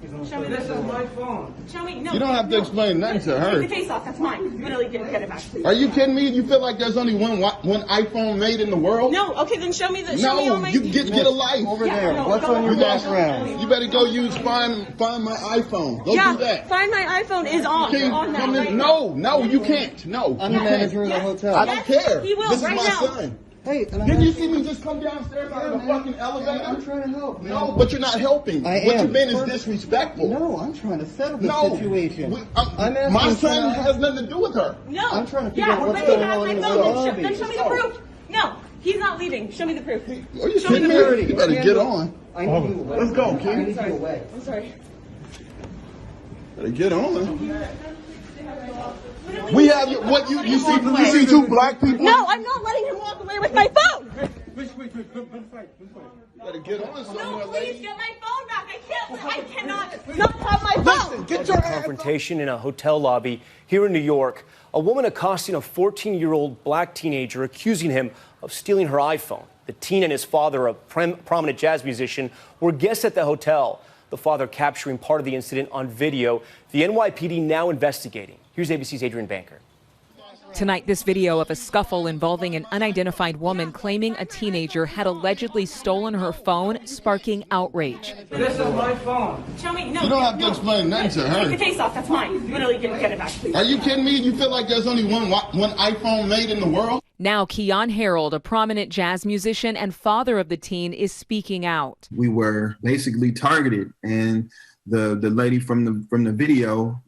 Show me this is my phone. Show me. No. You don't have to explain nothing to her. Take the case off. That's mine. Literally didn't get it back. Are you kidding me? You feel like there's only one iPhone made in the world? No. Okay, then show me the. No, show me all my... you get a life. Over Yeah, there. no, What's on your background? You better go use find my iPhone. Go Yeah, do that. Find My iPhone is on. Can you On come that in? right No, you can't. No. I'm the manager of the hotel. I don't care. He will This is right my now. son. Hey, Didn't you see me just come downstairs out of the fucking elevator? I'm trying to help. Man. No, but you're not helping. I What am. you've been is disrespectful. No, I'm trying to settle the No. situation. My son has nothing to do with her. No. I'm trying to figure out what's but going he has on my in the phone. lobby. Then show me the proof. No, he's not leaving. Show me the proof. Are you Show me kidding the me? proof. You better get on. I need you away. Let's go, kid. I need you away. I'm sorry. Better get on. We have what you see two black people. No, I'm not letting him walk away with my phone. Wait, don't fight. You better get on somewhere, No, please lady. get my phone back. I cannot not have my phone. Listen, get your ass on. Confrontation in a hotel lobby here in New York. A woman accosting a 14-year-old black teenager, accusing him of stealing her iPhone. The teen and his father, a prominent jazz musician, were guests at the hotel. The father capturing part of the incident on video. The NYPD now investigating. Here's ABC's Adrian Banker. Tonight, this video of a scuffle involving an unidentified woman claiming a teenager had allegedly stolen her phone, sparking outrage. This is my phone. Show me. No. You don't have to explain nothing to her. Take the case off. That's mine. Literally didn't get it back. Are you kidding me? You feel like there's only one iPhone made in the world? Now, Keon Harold, a prominent jazz musician and father of the teen, is speaking out. We were basically targeted, and the lady from the video,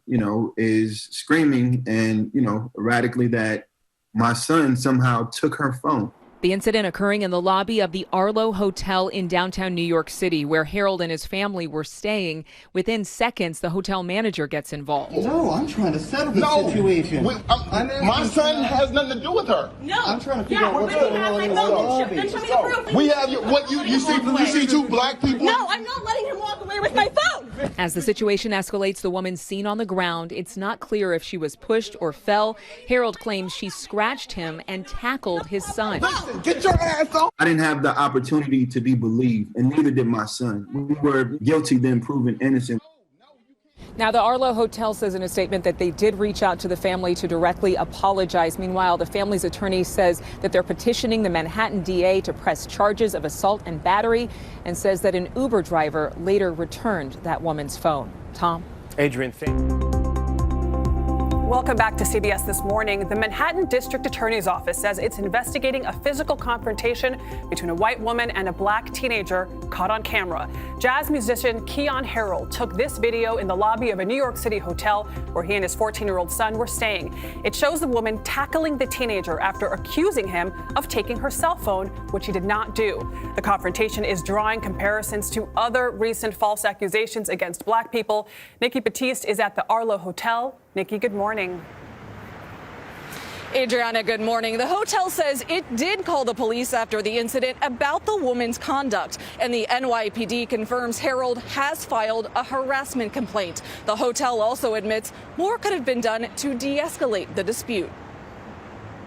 is screaming and, erratically that my son somehow took her phone. The incident occurring in the lobby of the Arlo Hotel in downtown New York City, where Harold and his family were staying. Within seconds, the hotel manager gets involved. No, I'm trying to settle the situation. My son has nothing to do with her. No. I'm trying to figure out what's going on in the phone. lobby. Then show me the proof. We have what you see two black people. No, I'm not letting him walk away with my phone. As the situation escalates, the woman seen on the ground. It's not clear if she was pushed or fell. Harold claims she scratched him and tackled his son. Listen, get your ass on. I didn't have the opportunity to be believed, and neither did my son. We were guilty, then proven innocent. Now, the Arlo Hotel says in a statement that they did reach out to the family to directly apologize. Meanwhile, the family's attorney says that they're petitioning the Manhattan DA to press charges of assault and battery, and says that an Uber driver later returned that woman's phone. Tom? Adrian, Welcome back to CBS This Morning. The Manhattan District Attorney's Office says it's investigating a physical confrontation between a white woman and a black teenager caught on camera. Jazz musician Keon Harold took this video in the lobby of a New York City hotel where he and his 14-year-old son were staying. It shows the woman tackling the teenager after accusing him of taking her cell phone, which he did not do. The confrontation is drawing comparisons to other recent false accusations against black people. Nikki Batiste is at the Arlo Hotel. Nikki, good morning. Adriana, good morning. The hotel says it did call the police after the incident about the woman's conduct, and the NYPD confirms Harold has filed a harassment complaint. The hotel also admits more could have been done to de-escalate the dispute.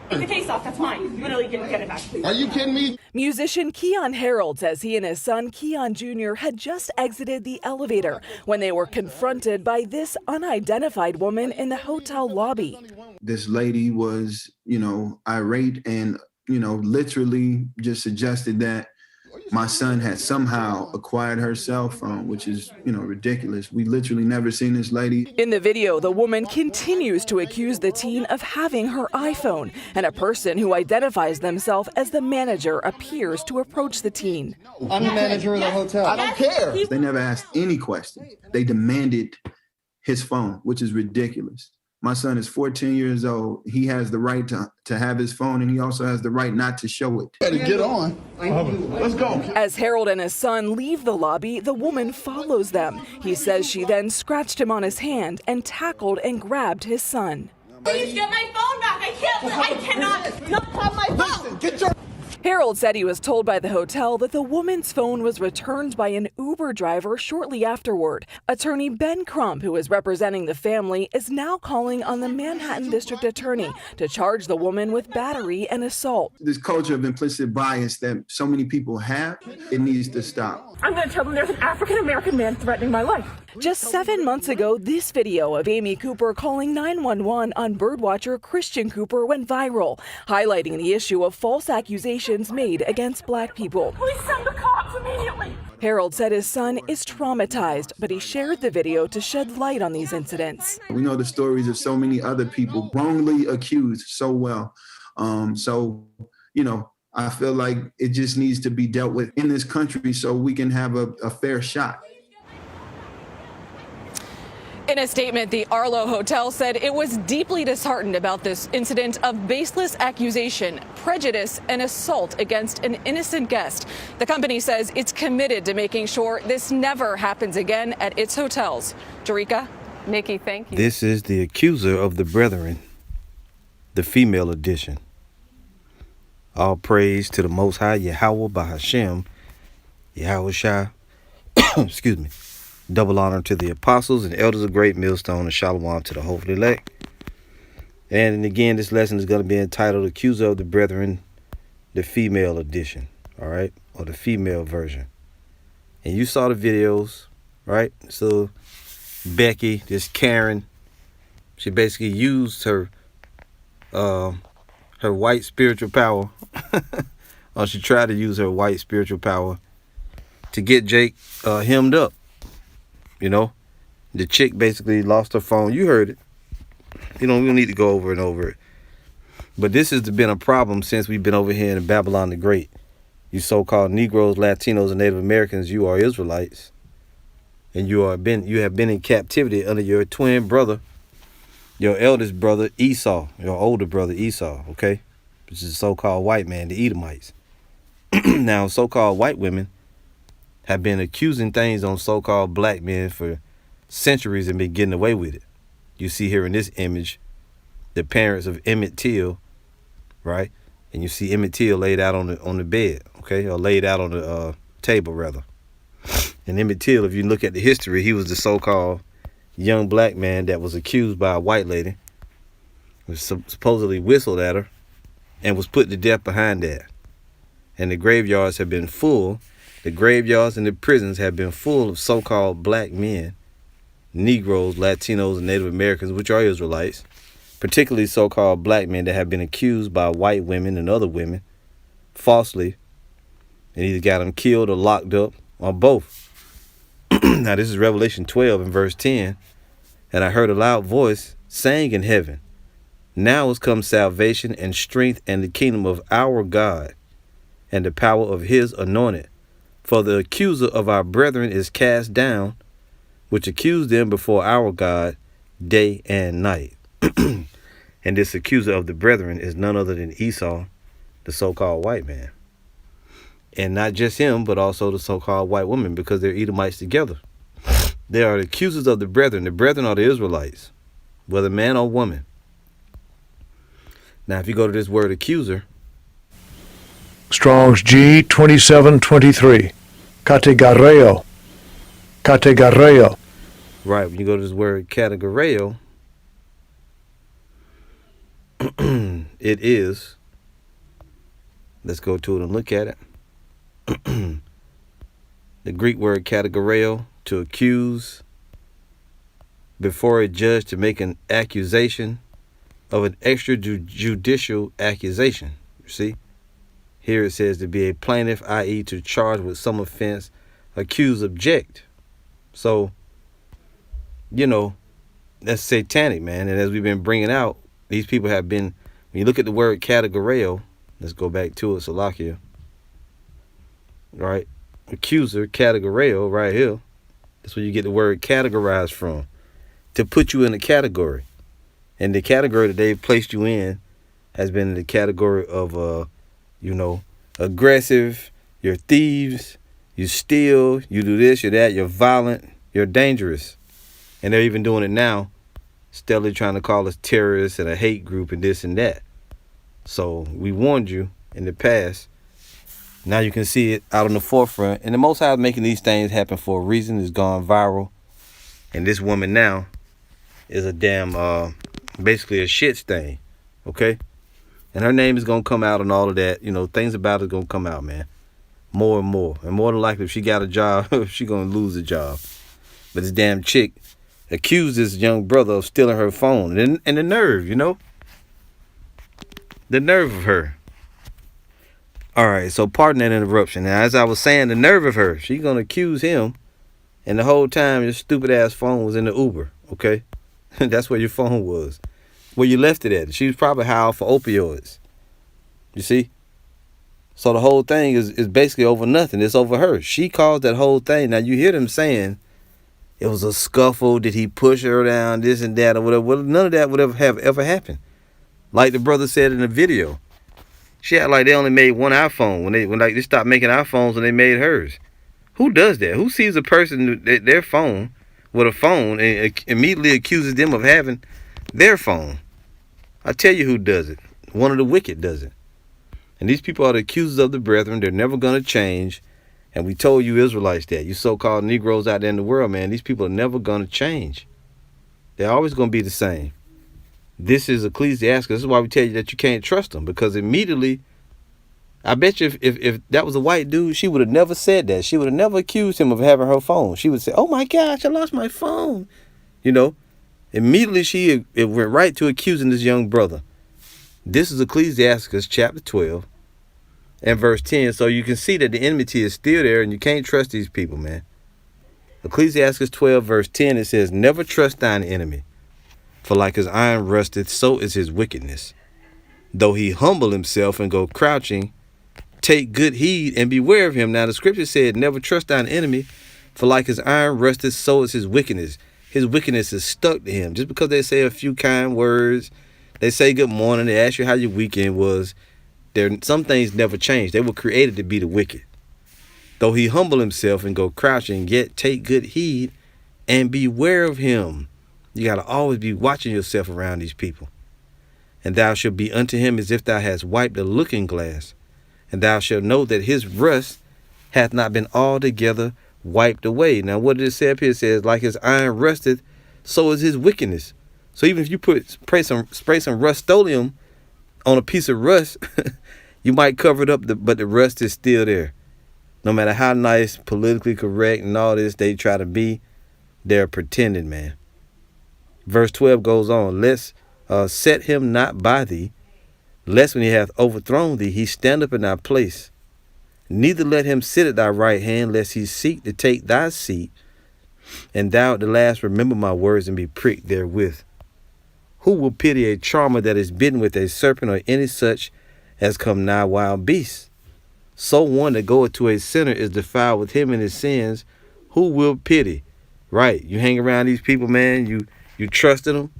Take the case off. That's mine. Literally didn't get it back. Are you kidding me? Musician Keon Harold says he and his son Keon Jr. had just exited the elevator when they were confronted by this unidentified woman in the hotel lobby. This lady was, irate and, literally just suggested that my son had somehow acquired her cell phone, which is, ridiculous. We literally never seen this lady. In the video, the woman continues to accuse the teen of having her iPhone, and a person who identifies themselves as the manager appears to approach the teen. I'm the manager of the hotel. I don't care. They never asked any questions. They demanded his phone, which is ridiculous. My son is 14 years old. He has the right to have his phone, and he also has the right not to show it. Better get on. Let's go. As Harold and his son leave the lobby, the woman follows them. He says she then scratched him on his hand and tackled and grabbed his son. Please get my phone back. I cannot not have my phone. Listen, get your. Harold said he was told by the hotel that the woman's phone was returned by an Uber driver shortly afterward. Attorney Ben Crump, who is representing the family, is now calling on the Manhattan District Attorney to charge the woman with battery and assault. This culture of implicit bias that so many people have, it needs to stop. I'm going to tell them there's an African-American man threatening my life. Just 7 months ago, this video of Amy Cooper calling 911 on birdwatcher Christian Cooper went viral, highlighting the issue of false accusations made against Black people. Please send the cops immediately. Harold said his son is traumatized, but he shared the video to shed light on these incidents. We know the stories of so many other people wrongly accused so well. I feel like it just needs to be dealt with in this country so we can have a fair shot. In a statement, the Arlo Hotel said it was deeply disheartened about this incident of baseless accusation, prejudice, and assault against an innocent guest. The company says it's committed to making sure this never happens again at its hotels. Jarika? Nikki, thank you. This is the Accuser of the Brethren, the female edition. All praise to the Most High, Yahweh Bahashem, Yahweh Shai. Excuse me. Double honor to the apostles and elders of Great Millstone, and shalom to the hopefully elect. And again, this lesson is going to be entitled Accuser of the Brethren, the female edition, all right, or the female version. And you saw the videos, right? So Becky, this Karen, she basically used her white spiritual power, or she tried to use her white spiritual power to get Jake hemmed up. You know, the chick basically lost her phone. You heard it. We don't need to go over and over it. But this has been a problem since we've been over here in Babylon the Great. You so-called Negroes, Latinos, and Native Americans, you are Israelites. And you have been in captivity under your twin brother, your eldest brother Esau, your older brother Esau, okay? Which is the so-called white man, the Edomites. Now, so-called white women have been accusing things on so-called black men for centuries and been getting away with it. You see here in this image, the parents of Emmett Till, right? And you see Emmett Till laid out on the bed, okay? Or laid out on the table, rather. And Emmett Till, if you look at the history, he was the so-called young black man that was accused by a white lady, was supposedly whistled at her, and was put to death behind that. And the graveyards have been full. The graveyards and the prisons have been full of so-called black men, Negroes, Latinos, and Native Americans, which are Israelites, particularly so-called black men that have been accused by white women and other women falsely, and either got them killed or locked up, or both. Now, this is Revelation 12 and verse 10. And I heard a loud voice saying in heaven, now has come salvation and strength and the kingdom of our God and the power of his anointed. For the accuser of our brethren is cast down, which accused them before our God day and night. And this accuser of the brethren is none other than Esau, the so-called white man. And not just him, but also the so-called white woman, because they're Edomites together. They are the accusers of the brethren. The brethren are the Israelites, whether man or woman. Now, if you go to this word accuser, Strong's G 2723. Categareo. Categareo. Right, when you go to this word categoreo, it is, let's go to it and look at it. The Greek word categoreo, to accuse, before a judge to make an accusation of an extrajudicial accusation. You see? Here it says to be a plaintiff, i.e. to charge with some offense, accuse, object. So, you know, that's satanic, man. And as we've been bringing out, these people have been, when you look at the word categoreo, let's go back to it, Salakia. Right? Accuser, categoreo, right here. That's where you get the word categorized from. To put you in a category. And the category that they've placed you in has been in the category of, aggressive, you're thieves, you steal, you do this, you're that, you're violent, you're dangerous. And they're even doing it now, steadily trying to call us terrorists and a hate group and this and that. So we warned you in the past. Now you can see it out on the forefront. And the Most High is making these things happen for a reason. It's gone viral. And this woman now is a damn, basically a shit stain. Okay? And her name is going to come out and all of that. You know, things about it going to come out, man. More and more. And more than likely, if she got a job, she's going to lose a job. But this damn chick accused this young brother of stealing her phone. And the nerve, you know? The nerve of her. All right, so pardon that interruption. Now, as I was saying, the nerve of her. She's going to accuse him. And the whole time, your stupid ass phone was in the Uber, okay? That's where your phone was. Where you left it at. She was probably high off for opioids. You see? So the whole thing is basically over nothing. It's over her. She caused that whole thing. Now, you hear them saying it was a scuffle. Did he push her down, this and that, or whatever? Well, none of that would ever happened. Like the brother said in the video. She had like they only made one iPhone. When they stopped making iPhones and they made hers. Who does that? Who sees a person, their phone, with a phone and immediately accuses them of having their phone? I tell you who does it. One of the wicked does it. And these people are the accusers of the brethren. They're never going to change. And we told you Israelites that. You so-called Negroes out there in the world, man. These people are never going to change. They're always going to be the same. This is Ecclesiastes. This is why we tell you that you can't trust them. Because immediately, I bet you if that was a white dude, she would have never said that. She would have never accused him of having her phone. She would say, oh my gosh, I lost my phone. You know, immediately it went right to accusing this young brother. This is Ecclesiastes chapter 12 and verse 10. So you can see that the enmity is still there and you can't trust these people, man. Ecclesiastes 12 verse 10, it says, never trust thine enemy, for like as iron rusteth, so is his wickedness. Though he humble himself and go crouching, take good heed and beware of him. Now the scripture said, never trust thine enemy, for like as iron rusteth, so is his wickedness. His wickedness is stuck to him. Just because they say a few kind words, they say good morning, they ask you how your weekend was, some things never change. They were created to be the wicked. Though he humble himself and go crouching, yet take good heed and beware of him. You got to always be watching yourself around these people. And thou shalt be unto him as if thou hast wiped a looking glass. And thou shalt know that his rust hath not been altogether wiped away. Now, what did it say up here? It says, like his iron rusteth, so is his wickedness. So even if you spray some Rust-Oleum on a piece of rust, you might cover it up, but the rust is still there. No matter how nice, politically correct, and all this they try to be, they're pretending, man. Verse 12 goes on, lest set him not by thee, lest when he hath overthrown thee, he stand up in thy place. Neither let him sit at thy right hand, lest he seek to take thy seat. And thou at the last remember my words and be pricked therewith. Who will pity a charmer that is bitten with a serpent, or any such as come nigh wild beasts? So one that goeth to a sinner is defiled with him in his sins. Who will pity? Right. You hang around these people, man. You trusting them.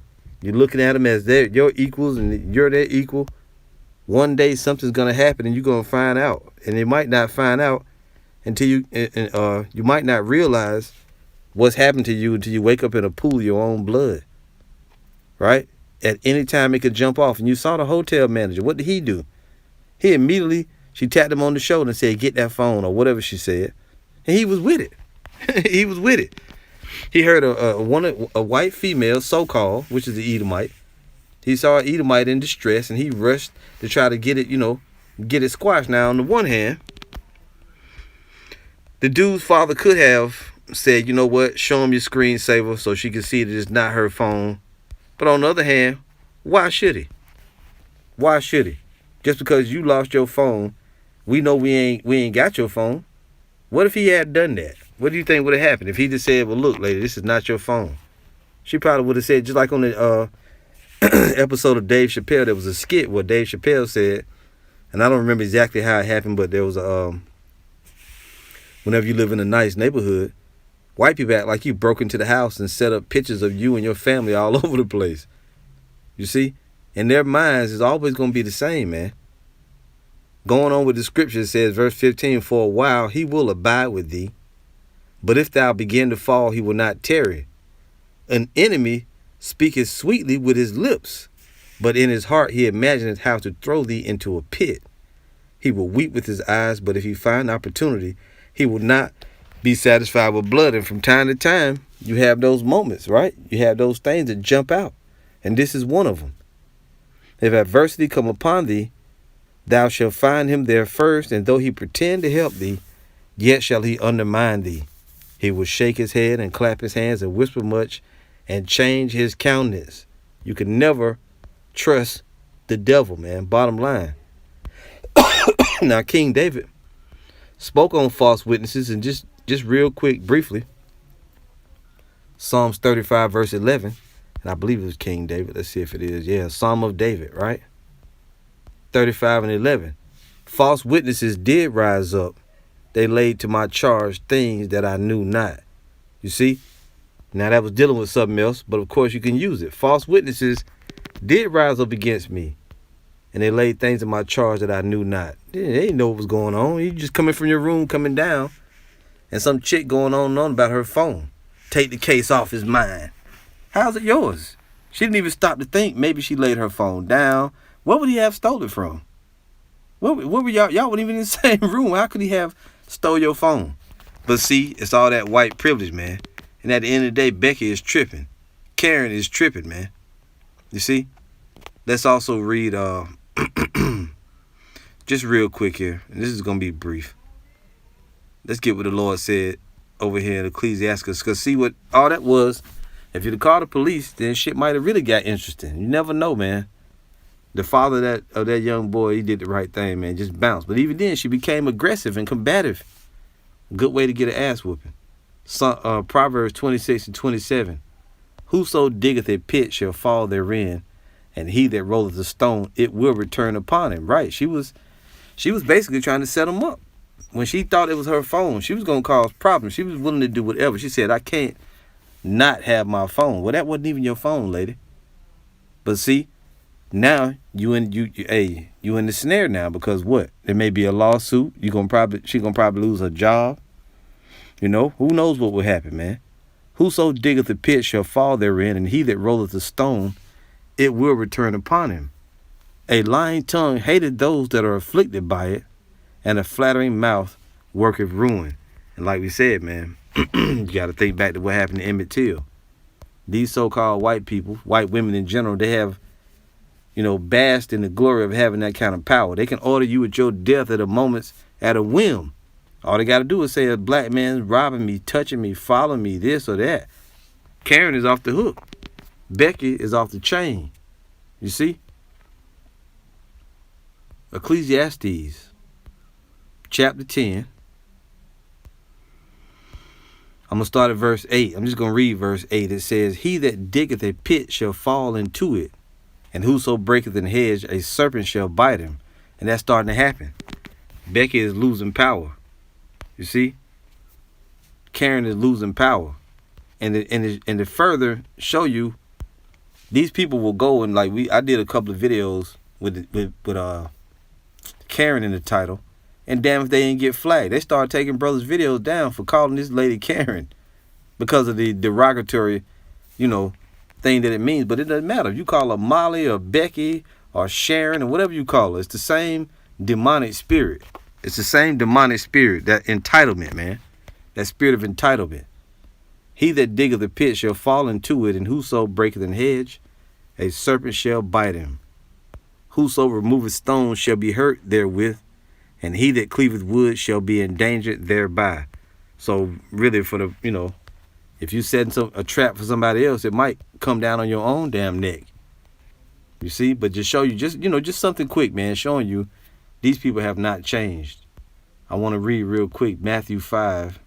You're looking at them as your equals and you're their equal. One day something's going to happen and you're going to find out. And you might not find out until you might not realize what's happened to you until you wake up in a pool of your own blood. Right? At any time it could jump off. And you saw the hotel manager. What did he do? He immediately, she tapped him on the shoulder and said, get that phone, or whatever she said. And he was with it. He was with it. He heard a white female, so-called, which is the Edomite. He saw an Edomite in distress, and he rushed to try to get it, get it squashed. Now, on the one hand, the dude's father could have said, you know what, show him your screensaver so she can see that it's not her phone. But on the other hand, why should he? Why should he? Just because you lost your phone, we know we ain't got your phone. What if he had done that? What do you think would have happened if he just said, well, look, lady, this is not your phone? She probably would have said, just like on the episode of Dave Chappelle, there was a skit where Dave Chappelle said, and I don't remember exactly how it happened, but there was whenever you live in a nice neighborhood, white people act like you broke into the house and set up pictures of you and your family all over the place. You see? In their minds, it's always going to be the same, man. Going on with the scripture, it says, verse 15, for a while he will abide with thee, but if thou begin to fall, he will not tarry. An enemy speaketh sweetly with his lips, but in his heart he imagineth how to throw thee into a pit. He will weep with his eyes, but if he find opportunity, he will not be satisfied with blood. And from time to time, you have those moments, right? You have those things that jump out. And this is one of them. If adversity come upon thee, thou shalt find him there first, and though he pretend to help thee, yet shall he undermine thee. He will shake his head and clap his hands and whisper much and change his countenance. You can never trust the devil, man. Bottom line. Now, King David spoke on false witnesses, and just real quick, briefly, Psalms 35, verse 11, and I believe it was King David. Let's see if it is. Yeah, Psalm of David, right? 35 and 11. False witnesses did rise up. They laid to my charge things that I knew not. You see? Now, that was dealing with something else, but of course you can use it. False witnesses did rise up against me, and they laid things in my charge that I knew not. They didn't know what was going on. You just coming from your room, coming down, and some chick going on and on about her phone. Take the case off his mind. How's it yours? She didn't even stop to think. Maybe she laid her phone down. What would he have stole it from? What were y'all? Y'all weren't even in the same room. How could he have stole your phone? But see, it's all that white privilege, man. And at the end of the day, Becky is tripping. Karen is tripping, man. You see? Let's also read just real quick here. And this is going to be brief. Let's get what the Lord said over here in Ecclesiastes. Because see what all that was, if you'd have called the police, then shit might have really got interesting. You never know, man. The father of that young boy, he did the right thing, man. Just bounced. But even then, she became aggressive and combative. Good way to get an ass whooping. Proverbs 26 and 27. Whoso diggeth a pit shall fall therein, and he that rolleth a stone, it will return upon him. Right. She was basically trying to set him up. When she thought it was her phone, she was going to cause problems. She was willing to do whatever. She said, I can't not have my phone. Well, that wasn't even your phone, lady. But see, now you in the snare now, because what? There may be a lawsuit. She gonna probably lose her job. You know, who knows what will happen, man. Whoso diggeth a pit shall fall therein, and he that rolleth a stone, it will return upon him. A lying tongue hateth those that are afflicted by it, and a flattering mouth worketh ruin. And like we said, man, you got to think back to what happened to Emmett Till. These so-called white people, white women in general, they have, basked in the glory of having that kind of power. They can order you at your death at a whim. All they got to do is say a black man's robbing me, touching me, following me, this or that. Karen is off the hook. Becky is off the chain. You see? Ecclesiastes, chapter 10. I'm going to start at verse 8. I'm just going to read verse 8. It says, he that diggeth a pit shall fall into it, and whoso breaketh an hedge, a serpent shall bite him. And that's starting to happen. Becky is losing power. You see? Karen is losing power. And to further show you, these people will go and I did a couple of videos with Karen in the title, and damn if they didn't get flagged. They started taking brothers' videos down for calling this lady Karen because of the derogatory, thing that it means. But it doesn't matter. If you call her Molly or Becky or Sharon or whatever you call her, it's the same demonic spirit. It's the same demonic spirit, that entitlement, man. That spirit of entitlement. He that diggeth a pit shall fall into it, and whoso breaketh an hedge, a serpent shall bite him. Whoso removeth stones shall be hurt therewith, and he that cleaveth wood shall be endangered thereby. So really, for the, if you set a trap for somebody else, it might come down on your own damn neck. You see? But just show you, just something quick, man, showing you these people have not changed. I want to read real quick Matthew 5.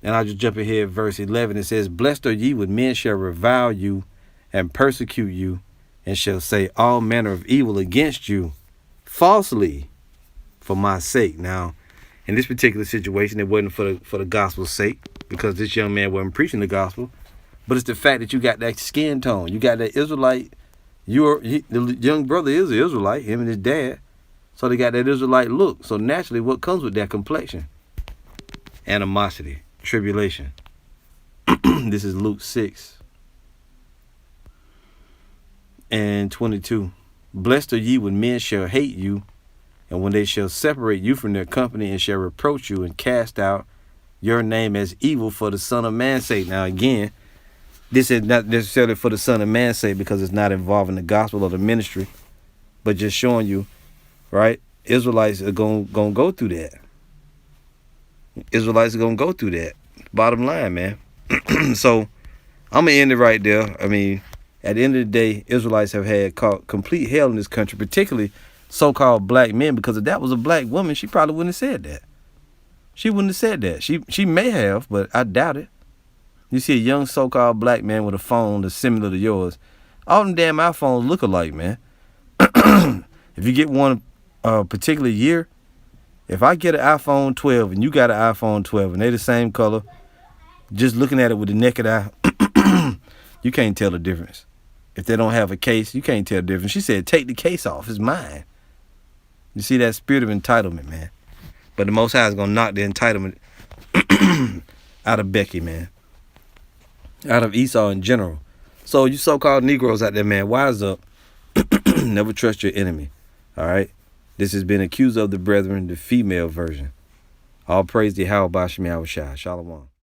And I'll just jump ahead, verse 11. It says, blessed are ye when men shall revile you and persecute you, and shall say all manner of evil against you falsely for my sake. Now, in this particular situation, it wasn't for the gospel's sake, because this young man wasn't preaching the gospel, but it's the fact that you got that skin tone. You got that Israelite. The young brother is an Israelite, him and his dad. So they got that Israelite look. So naturally, what comes with that complexion? Animosity, tribulation. This is Luke 6 and 22. Blessed are ye when men shall hate you, and when they shall separate you from their company, and shall reproach you, and cast out your name as evil for the Son of Man's sake. Now again, this is not necessarily for the Son of Man's sake, because it's not involving the gospel or the ministry, but just showing you, right? Israelites are going to go through that. Israelites are going to go through that. Bottom line, man. So I'm going to end it right there. I mean, at the end of the day, Israelites have had complete hell in this country, particularly so-called black men, because if that was a black woman, she probably wouldn't have said that. She wouldn't have said that. She may have, but I doubt it. You see a young so-called black man with a phone that's similar to yours. All them damn iPhones look alike, man. If you get one particular year, if I get an iPhone 12 and you got an iPhone 12 and they're the same color, just looking at it with the naked eye, you can't tell the difference. If they don't have a case, you can't tell the difference. She said, take the case off. It's mine. You see that spirit of entitlement, man. But the Most High is going to knock the entitlement out of Becky, man. Out of Esau in general. So you so-called Negroes out there, man, wise up. Never trust your enemy. All right? This has been Accuser of the Brethren, the female version. All praise to Yahweh Bashim Yahushua. Shalom.